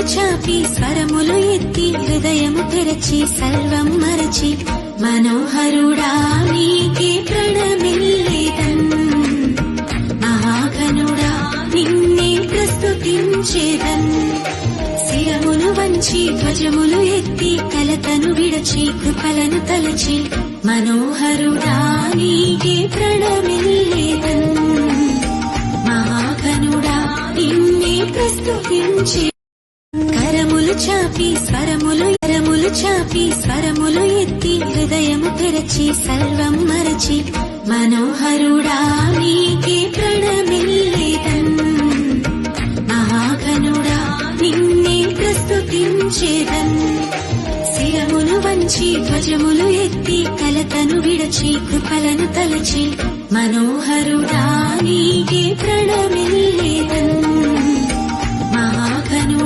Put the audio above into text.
చాపి స్వరములు ఎత్తి హృదయము తెరచి సర్వం మరచి మనోహరుడా నీకే ప్రణమిల్లేదన్ మహాఘనుడా నిన్నే ప్రస్తుతించేదన్ శిరమును వంచి ధ్వజములు ఎత్తి కలతను విడచి కృపలను తలచి మనోహరుడా నీకే ప్రణమిల్లేదన్ మహాఘనుడా నిన్నే ప్రస్తుతించే కరములు చాపి స్వరములు ఎత్తి హృదయము తెరచి సర్వం మరచి మనోహరుడా నీకే ప్రణమిల్లేదన్ మహాఘనుడా నిన్నే ప్రస్తుతించేదన్ శిరమును వంచి ధ్వజములు ఎత్తి కలతను విడచి కృపలను తలచి మనోహరుడా నీకే ప్రణమిల్లేదన్